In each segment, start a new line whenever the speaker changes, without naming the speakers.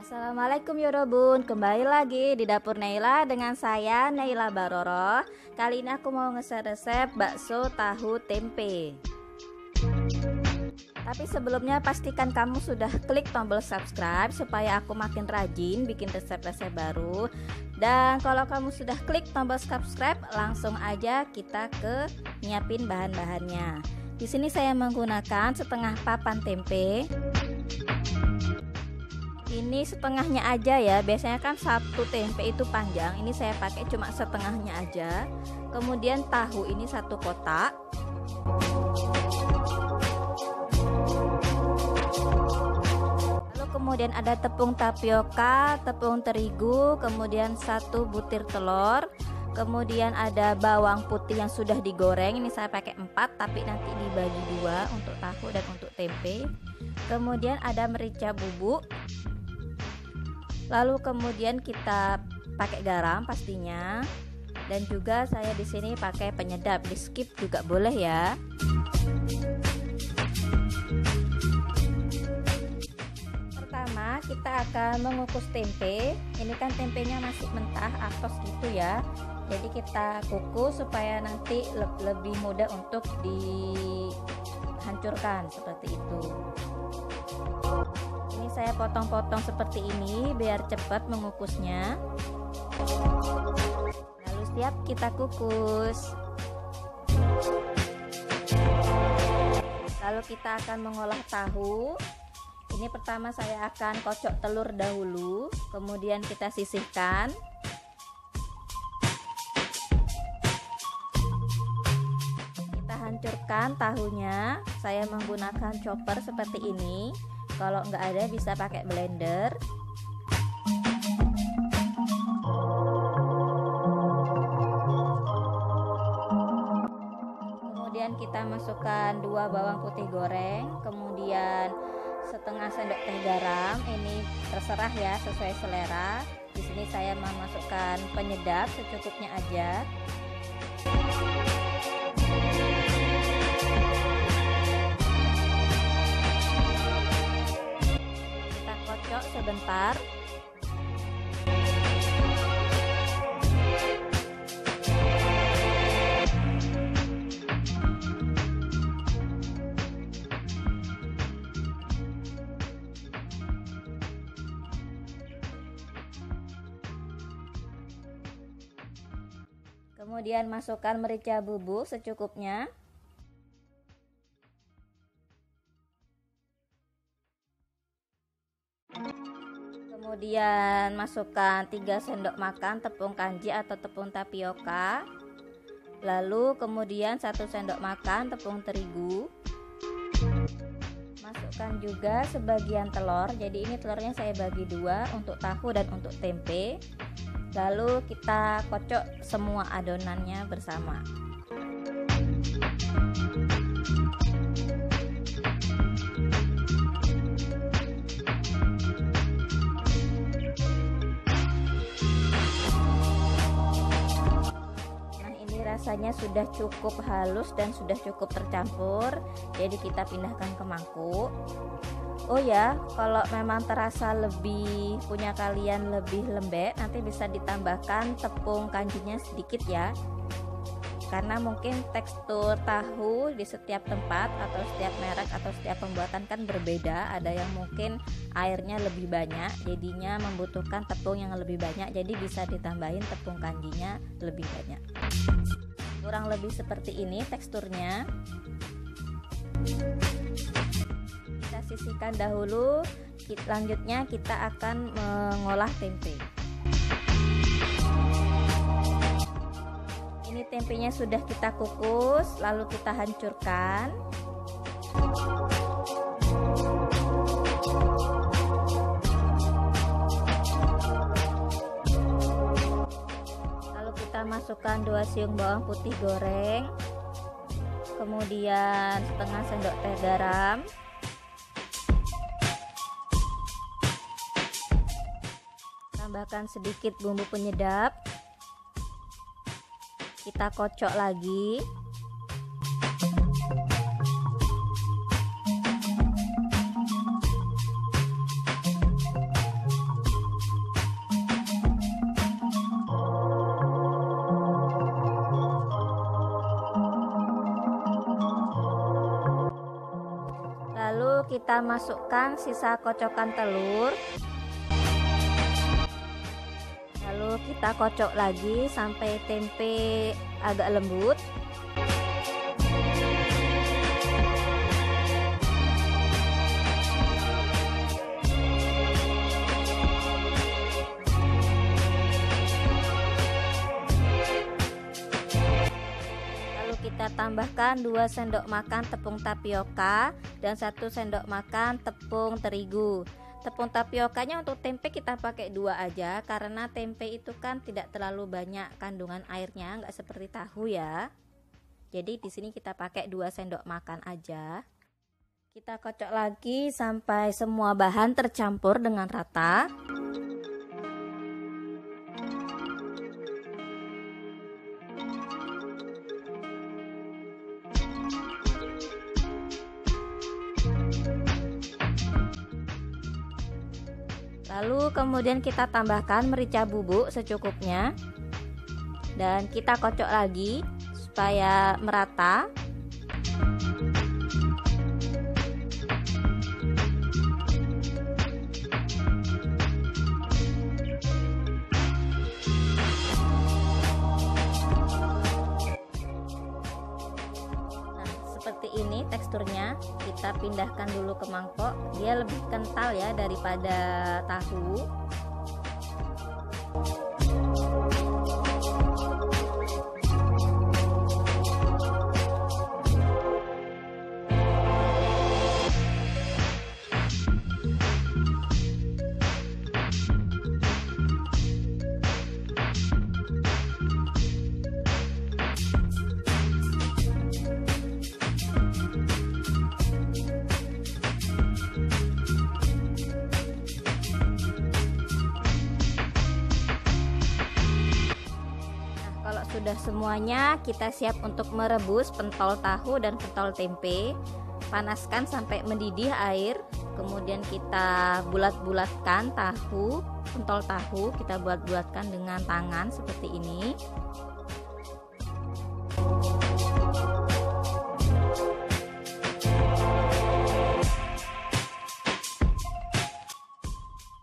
Assalamualaikum Yorobun, kembali lagi di dapur Naila dengan saya Naila Baroro. Kali ini aku mau nge-share resep bakso tahu tempe. Tapi sebelumnya pastikan kamu sudah klik tombol subscribe supaya aku makin rajin bikin resep-resep baru. Dan kalau kamu sudah klik tombol subscribe, langsung aja kita ke nyiapin bahan-bahannya. Di sini saya menggunakan setengah papan tempe. Ini setengahnya aja ya, biasanya kan satu tempe itu panjang, ini saya pakai cuma setengahnya aja. Kemudian tahu ini 1 kotak. Lalu kemudian ada tepung tapioka, tepung terigu, kemudian 1 butir telur. Kemudian ada bawang putih yang sudah digoreng, ini saya pakai 4 tapi nanti dibagi 2 untuk tahu dan untuk tempe. Kemudian ada merica bubuk. Lalu kemudian kita pakai garam pastinya, dan juga saya di sini pakai penyedap, di skip juga boleh ya. Pertama kita akan mengukus tempe. Ini kan tempenya masih mentah atos gitu ya, jadi kita kukus supaya nanti lebih mudah untuk dihancurkan seperti itu. Ini saya potong-potong seperti ini biar cepat mengukusnya. Lalu siap kita kukus. Lalu kita akan mengolah tahu. Ini pertama saya akan kocok telur dahulu, kemudian kita sisihkan. Kita hancurkan tahunya. Saya menggunakan chopper seperti ini. Kalau nggak ada bisa pakai blender. Kemudian kita masukkan 2 bawang putih goreng, kemudian setengah sendok teh garam. Ini terserah ya, sesuai selera. Di sini saya memasukkan penyedap secukupnya aja. Sebentar. Kemudian masukkan merica bubuk secukupnya. Kemudian masukkan 3 sendok makan tepung kanji atau tepung tapioka. Lalu kemudian 1 sendok makan tepung terigu. Masukkan juga sebagian telur. Jadi ini telurnya saya bagi 2 untuk tahu dan untuk tempe. Lalu kita kocok semua adonannya bersama. Rasanya sudah cukup halus dan sudah cukup tercampur, jadi kita pindahkan ke mangkuk. Oh ya, kalau memang terasa lebih punya kalian lebih lembek, nanti bisa ditambahkan tepung kanjinya sedikit ya, karena mungkin tekstur tahu di setiap tempat atau setiap merek atau setiap pembuatan kan berbeda. Ada yang mungkin airnya lebih banyak, jadinya membutuhkan tepung yang lebih banyak, jadi bisa ditambahin tepung kanjinya lebih banyak. Kurang lebih seperti ini teksturnya. Kita sisihkan dahulu. Selanjutnya kita akan mengolah tempe. Ini tempenya sudah kita kukus, lalu kita hancurkan. Masukkan 2 siung bawang putih goreng, kemudian setengah sendok teh garam, tambahkan sedikit bumbu penyedap, kita kocok lagi. kita masukkan sisa kocokan telur. Lalu kita kocok lagi sampai tempe agak lembut. Kita tambahkan 2 sendok makan tepung tapioka dan 1 sendok makan tepung terigu. Tepung tapiokanya untuk tempe kita pakai 2 aja karena tempe itu kan tidak terlalu banyak kandungan airnya, nggak seperti tahu ya. Jadi di sini kita pakai 2 sendok makan aja. Kita kocok lagi sampai semua bahan tercampur dengan rata. Lalu kemudian kita tambahkan merica bubuk secukupnya dan kita kocok lagi supaya merata. Seperti ini teksturnya. Kita pindahkan dulu ke mangkok, dia lebih kental ya daripada tahu. Sudah semuanya, kita siap untuk merebus pentol tahu dan pentol tempe. Panaskan sampai mendidih air, kemudian kita bulat-bulatkan tahu, pentol tahu kita bulat-bulatkan dengan tangan seperti ini.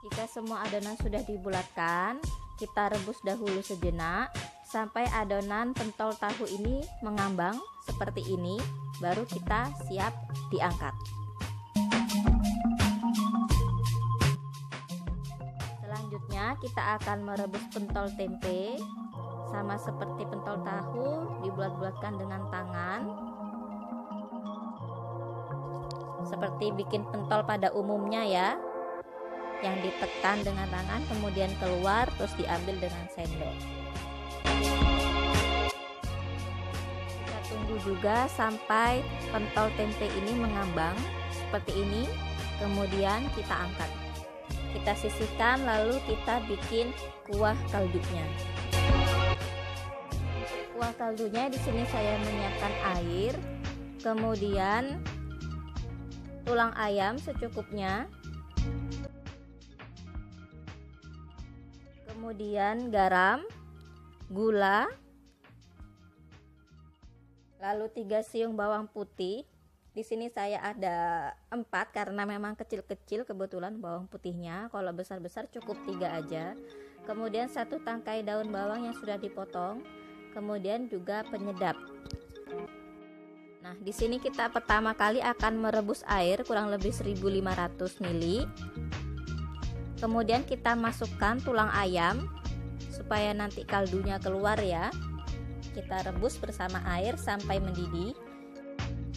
Jika semua adonan sudah dibulatkan, kita rebus dahulu sejenak sampai adonan pentol tahu ini mengambang seperti ini, baru kita siap diangkat. Selanjutnya kita akan merebus pentol tempe, sama seperti pentol tahu, dibulat-bulatkan dengan tangan seperti bikin pentol pada umumnya ya, yang ditekan dengan tangan kemudian keluar terus diambil dengan sendok. Kita tunggu juga sampai pentol tempe ini mengambang seperti ini, kemudian kita angkat. Kita sisihkan lalu kita bikin kuah kaldunya. Kuah kaldunya di sini saya menyiapkan air, kemudian tulang ayam secukupnya, kemudian garam, gula, lalu 3 siung bawang putih. Di sini saya ada 4 karena memang kecil-kecil kebetulan bawang putihnya. Kalau besar-besar cukup 3 aja. Kemudian 1 tangkai daun bawang yang sudah dipotong. Kemudian juga penyedap. Nah, di sini kita pertama kali akan merebus air kurang lebih 1500 ml. Kemudian kita masukkan tulang ayam supaya nanti kaldunya keluar ya. Kita rebus bersama air sampai mendidih.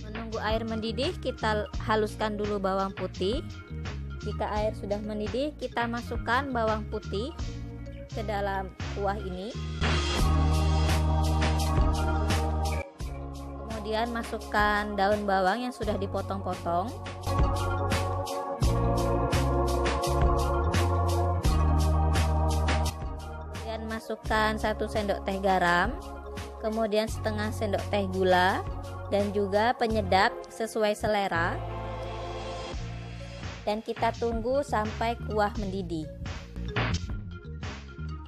Menunggu air mendidih, kita haluskan dulu bawang putih. Jika air sudah mendidih, kita masukkan bawang putih ke dalam kuah ini. Kemudian masukkan daun bawang yang sudah dipotong-potong. Kemudian masukkan 1 sendok teh garam, kemudian setengah sendok teh gula, dan juga penyedap sesuai selera. Dan kita tunggu sampai kuah mendidih.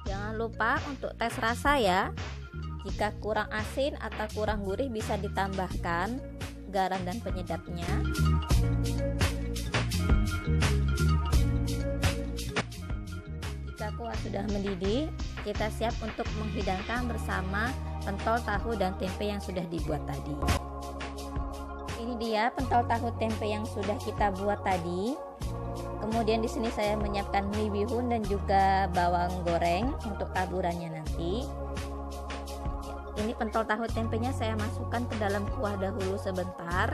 Jangan lupa untuk tes rasa ya. Jika kurang asin atau kurang gurih bisa ditambahkan garam dan penyedapnya. sudah mendidih, kita siap untuk menghidangkan bersama pentol tahu dan tempe yang sudah dibuat tadi. Ini dia pentol tahu tempe yang sudah kita buat tadi. Kemudian di sini saya menyiapkan mie bihun dan juga bawang goreng untuk taburannya nanti. Ini pentol tahu tempenya saya masukkan ke dalam kuah dahulu sebentar.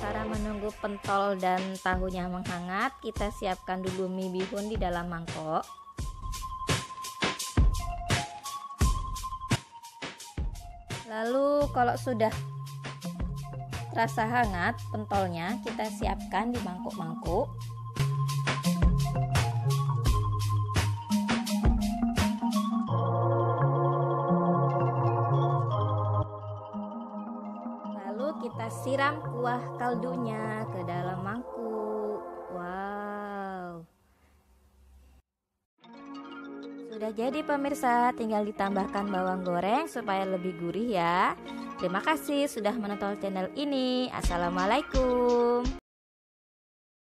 Sementara menunggu pentol dan tahunya menghangat, kita siapkan dulu mie bihun di dalam mangkok. Lalu kalau sudah terasa hangat pentolnya, kita siapkan di mangkuk-mangkuk. Kita siram kuah kaldunya ke dalam mangkuk. Wow, sudah jadi pemirsa, tinggal ditambahkan bawang goreng supaya lebih gurih ya. Terima kasih sudah menonton channel ini. Assalamualaikum.